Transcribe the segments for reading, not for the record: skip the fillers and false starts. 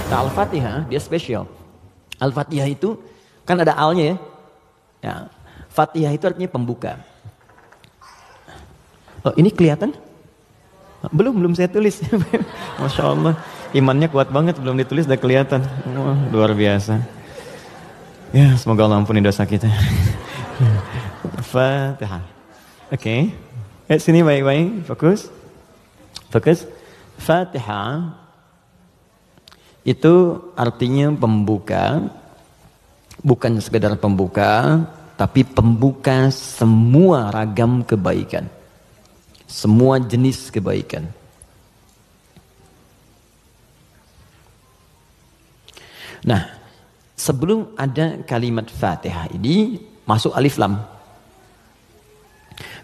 Nah, Al-Fatihah dia spesial. Al-Fatihah itu kan ada alnya ya. Ya. Fatihah itu artinya pembuka. Oh, ini kelihatan? Belum saya tulis. Masya Allah, imannya kuat banget, belum ditulis udah kelihatan. Oh, luar biasa. Ya, semoga Allah ampuni dosa kita. Fatihah. Oke. Sini baik-baik, fokus. Fatihah itu artinya pembuka, bukan sekedar pembuka, tapi pembuka semua ragam kebaikan, semua jenis kebaikan. Nah, sebelum ada kalimat Fatihah ini masuk alif lam.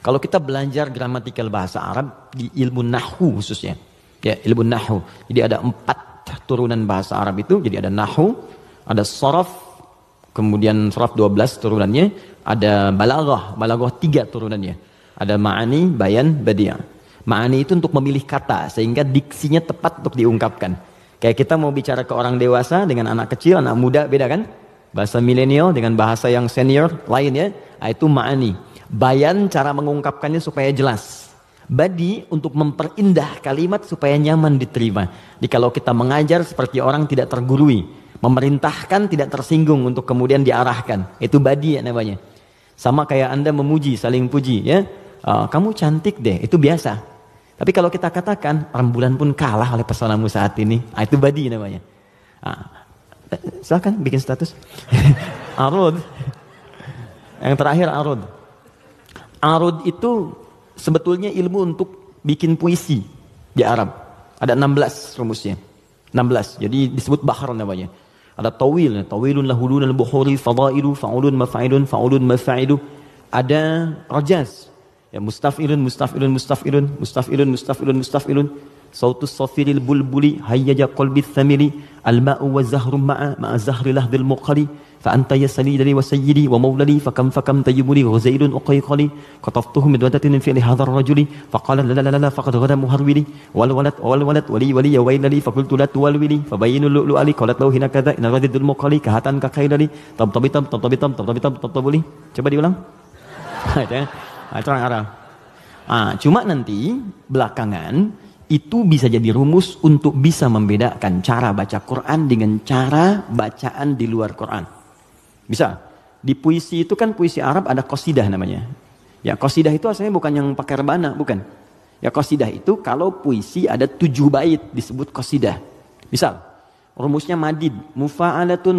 Kalau kita belajar gramatikal bahasa Arab di ilmu nahwu khususnya, ya ilmu nahwu. Jadi ada 4 turunan bahasa Arab itu. Jadi ada nahwu, ada sharaf, kemudian sharaf 12 turunannya, ada balaghah 3 turunannya. Ada ma'ani, bayan, badi'. Ma'ani itu untuk memilih kata sehingga diksinya tepat untuk diungkapkan. Kayak kita mau bicara ke orang dewasa dengan anak kecil, anak muda beda kan? Bahasa milenial dengan bahasa yang senior lain ya. Itu ma'ani. Bayan cara mengungkapkannya supaya jelas. Badi untuk memperindah kalimat supaya nyaman diterima. Jadi kalau kita mengajar seperti orang tidak tergurui, memerintahkan tidak tersinggung untuk kemudian diarahkan. Itu badi ya namanya. Sama kayak Anda memuji, saling puji ya. Kamu cantik deh, itu biasa. Tapi kalau kita katakan rembulan pun kalah oleh pesonamu saat ini, itu badi namanya. Silakan bikin status. Arud. Yang terakhir arud. Arud itu sebetulnya ilmu untuk bikin puisi di Arab. Ada 16 rumusnya. 16. Jadi disebut bahar namanya. Ada tawil, tawilun lahulun al-buhuri fadailu fa'ulun mafa'ilun fa'ulun mafa'ilu. Ada rajaz. Ya mustaf'ilun mustaf'ilun mustaf'ilun mustaf'ilun mustaf'ilun mustaf'ilun. Sautus safiril bulbuli hayyaja qalbi thamili al-ma'u wa zahru ma'a zahri lahdil muqali fa anta yasali dari wa sayyidi wa maulali fakam tayyibuli wa zaidun uqayqali qataftuhu min wadatin fi hadha ar-rajuli faqala la la la faqad ghada muharwili wal walad wali ya wailali faqultu la tuwalwili fabayinu lu'lu ali qalat lahu hina kadza inna radidul muqali kahatan ka khailali tabtabitam tabtabuli. Coba diulang. Itu orang Arab. Cuma nanti belakangan itu bisa jadi rumus untuk bisa membedakan cara baca Quran dengan cara bacaan di luar Quran. Bisa. Di puisi itu kan puisi Arab ada qasidah namanya. Ya qasidah itu asalnya bukan yang pakai rebana, bukan. Ya qasidah itu kalau puisi ada 7 bait disebut qasidah. Misal, rumusnya madid. Mufa'alatun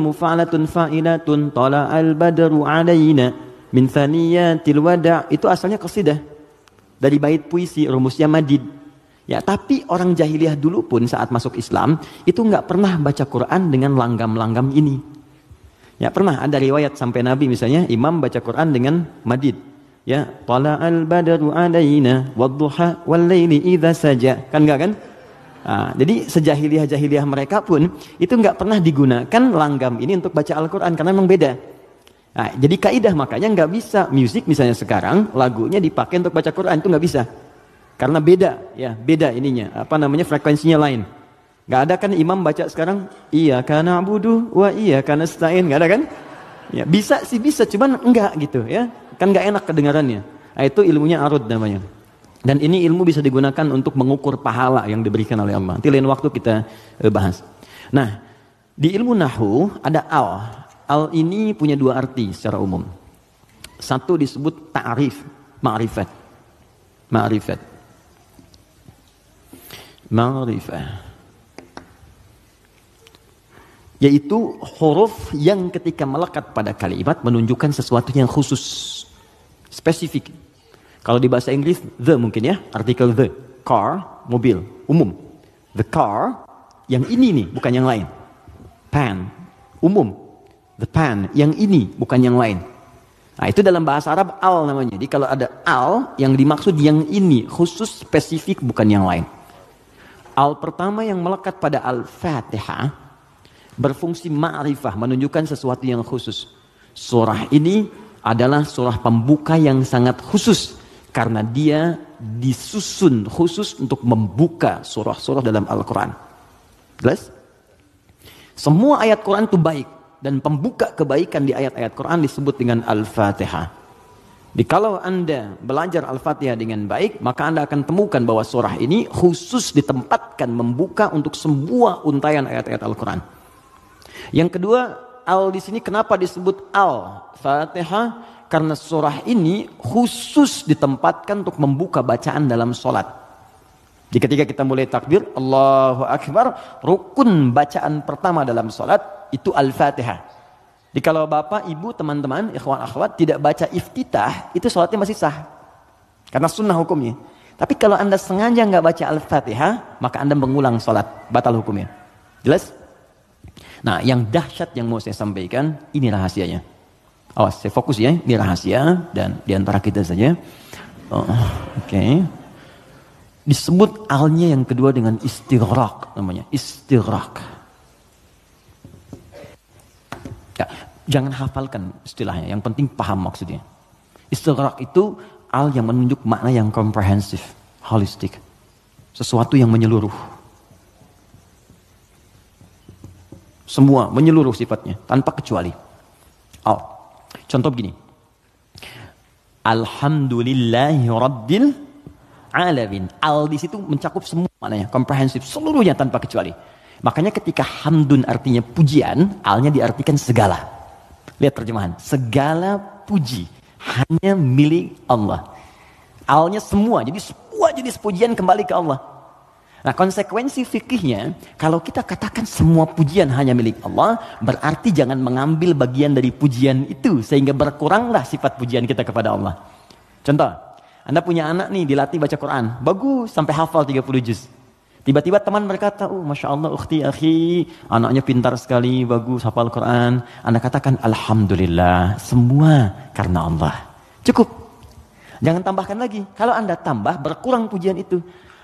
fa'ilatun tala'al badru alaina min thaniyatil wada'. Itu asalnya qasidah. Dari bait puisi rumusnya madid. Ya, tapi orang jahiliyah dulu pun saat masuk Islam itu nggak pernah baca Quran dengan langgam-langgam ini. Ya pernah ada riwayat sampai Nabi misalnya imam baca Quran dengan madid. Ya, tala'al badru alaina wadduha wal laili idza saja. Kan enggak kan? Jadi sejahiliyah-jahiliyah mereka pun itu nggak pernah digunakan langgam ini untuk baca Al-Quran karena memang beda. Jadi kaidah makanya nggak bisa musik misalnya sekarang lagunya dipakai untuk baca Quran itu nggak bisa. Karena beda ininya, frekuensinya lain. Gak ada kan imam baca sekarang, iyyaka na'budu wa iyyaka nasta'in, gak ada kan? Ya, bisa sih bisa, cuman enggak gitu ya. Kan gak enak kedengarannya. Itu ilmunya arud namanya. Dan ini ilmu bisa digunakan untuk mengukur pahala yang diberikan oleh Allah. Nanti lain waktu kita bahas. Nah, di ilmu nahwu ada al. Al ini punya 2 arti secara umum. Satu disebut ta'rif, ma'rifat. Ma'rifah yaitu huruf yang ketika melekat pada kalimat menunjukkan sesuatu yang khusus, spesifik. Kalau di bahasa Inggris the mungkin ya, artikel the, car, mobil, umum. The car, yang ini nih bukan yang lain. Pen, umum. The pen, yang ini bukan yang lain. Itu dalam bahasa Arab al namanya. Jadi kalau ada al yang dimaksud yang ini, khusus, spesifik, bukan yang lain. Al pertama yang melekat pada Al-Fatihah berfungsi ma'rifah, menunjukkan sesuatu yang khusus. Surah ini adalah surah pembuka yang sangat khusus karena dia disusun khusus untuk membuka surah-surah dalam Al-Quran. Jelas? Semua ayat Quran itu baik. Dan pembuka kebaikan di ayat-ayat Quran disebut dengan Al-Fatihah. Jadi kalau Anda belajar Al-Fatihah dengan baik, maka Anda akan temukan bahwa surah ini khusus ditempatkan membuka untuk semua untayan ayat-ayat Al-Quran. Yang kedua, Al di sini kenapa disebut Al-Fatihah? Karena surah ini khusus ditempatkan untuk membuka bacaan dalam sholat. Jadi ketika kita mulai takbir, Allahu Akbar, rukun bacaan pertama dalam sholat, itu Al-Fatihah. Jadi kalau bapak, ibu, teman-teman, ikhwan, akhwat tidak baca iftitah, itu sholatnya masih sah. Karena sunnah hukumnya. Tapi kalau Anda sengaja nggak baca Al-Fatihah, maka Anda mengulang sholat, batal hukumnya. Jelas? Nah, yang dahsyat yang mau saya sampaikan, ini rahasianya. Awas, saya fokus ya, ini rahasia, dan diantara kita saja. Oke. Disebut alnya yang kedua dengan istighraq, namanya istighraq. Ya, jangan hafalkan istilahnya, yang penting paham maksudnya. Istighraq itu al yang menunjuk makna yang komprehensif, holistik. Sesuatu yang menyeluruh. Semua menyeluruh sifatnya, tanpa kecuali. Al. Contoh begini. Alhamdulillahi Rabbil Alamin. Al di situ mencakup semua maknanya, komprehensif, seluruhnya tanpa kecuali. Makanya ketika hamdun artinya pujian, alnya diartikan segala. Lihat terjemahan, segala puji hanya milik Allah. Alnya semua, jadi semua jenis pujian kembali ke Allah. Nah, konsekuensi fikihnya, kalau kita katakan semua pujian hanya milik Allah, berarti jangan mengambil bagian dari pujian itu, sehingga berkuranglah sifat pujian kita kepada Allah. Contoh, Anda punya anak nih, dilatih baca Quran, bagus sampai hafal 30 juz. Tiba-tiba teman berkata, oh Masya Allah ukhti, akhi, anaknya pintar sekali, bagus, hafal Quran. Anda katakan, Alhamdulillah, semua karena Allah. Cukup. Jangan tambahkan lagi. Kalau Anda tambah, berkurang pujian itu.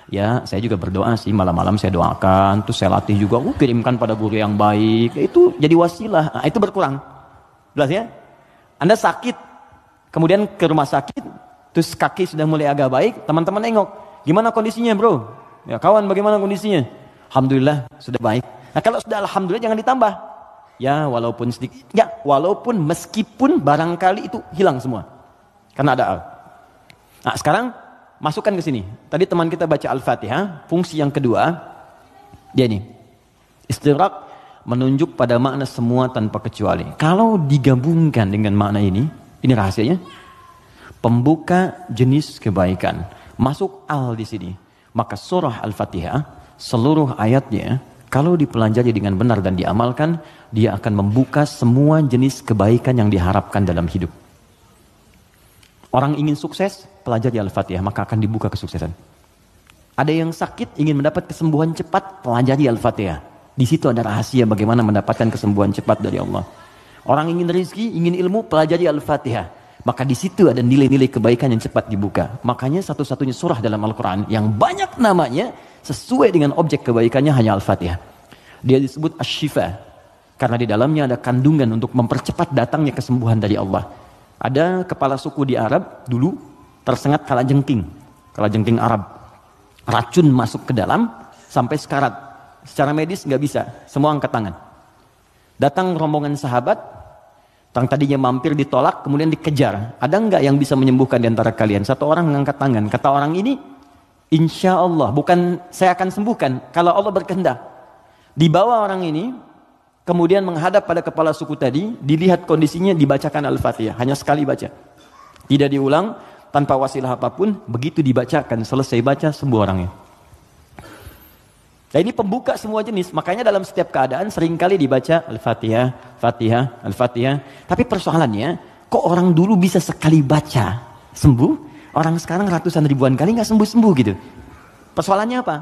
Ya, saya juga berdoa sih, malam-malam saya doakan, terus saya latih juga, kirimkan pada guru yang baik. Itu jadi wasilah, nah, itu berkurang. Jelas ya? Anda sakit, kemudian ke rumah sakit, terus kaki sudah mulai agak baik, teman-teman nengok, gimana kondisinya bro? Ya kawan, bagaimana kondisinya? Alhamdulillah sudah baik. Nah kalau sudah alhamdulillah jangan ditambah. Ya walaupun sedikit, ya walaupun meskipun barangkali itu hilang semua. Karena ada al. Nah sekarang masukkan ke sini. Tadi teman kita baca Al-Fatihah, fungsi yang kedua dia ini. Istighraq menunjuk pada makna semua tanpa kecuali. Kalau digabungkan dengan makna ini rahasianya. Pembuka jenis kebaikan. Masuk al di sini. Maka surah Al-Fatihah, seluruh ayatnya, kalau dipelajari dengan benar dan diamalkan, dia akan membuka semua jenis kebaikan yang diharapkan dalam hidup. Orang ingin sukses, pelajari Al-Fatihah, maka akan dibuka kesuksesan. Ada yang sakit, ingin mendapat kesembuhan cepat, pelajari Al-Fatihah. Di situ ada rahasia bagaimana mendapatkan kesembuhan cepat dari Allah. Orang ingin rezeki, ingin ilmu, pelajari Al-Fatihah. Maka di situ ada nilai-nilai kebaikan yang cepat dibuka. Makanya satu-satunya surah dalam Al-Quran yang banyak namanya sesuai dengan objek kebaikannya hanya Al-Fatihah. Dia disebut Asy-Syifa karena di dalamnya ada kandungan untuk mempercepat datangnya kesembuhan dari Allah. Ada kepala suku di Arab dulu tersengat kalajengking Arab. Racun masuk ke dalam sampai sekarat. Secara medis nggak bisa, semua angkat tangan. Datang rombongan sahabat. Yang tadinya mampir ditolak, kemudian dikejar. Ada enggak yang bisa menyembuhkan di antara kalian? Satu orang mengangkat tangan. Kata orang ini, insya Allah, bukan saya akan sembuhkan. Kalau Allah berkehendak. Dibawa orang ini, kemudian menghadap pada kepala suku tadi, dilihat kondisinya, dibacakan Al-Fatihah. Hanya sekali baca. Tidak diulang, tanpa wasilah apapun, begitu dibacakan, selesai baca, sembuh orangnya. Nah ini pembuka semua jenis, makanya dalam setiap keadaan seringkali dibaca Al-Fatihah, Fatihah, Al-Fatihah. Tapi persoalannya, kok orang dulu bisa sekali baca sembuh, orang sekarang ratusan ribuan kali nggak sembuh-sembuh gitu. Persoalannya apa?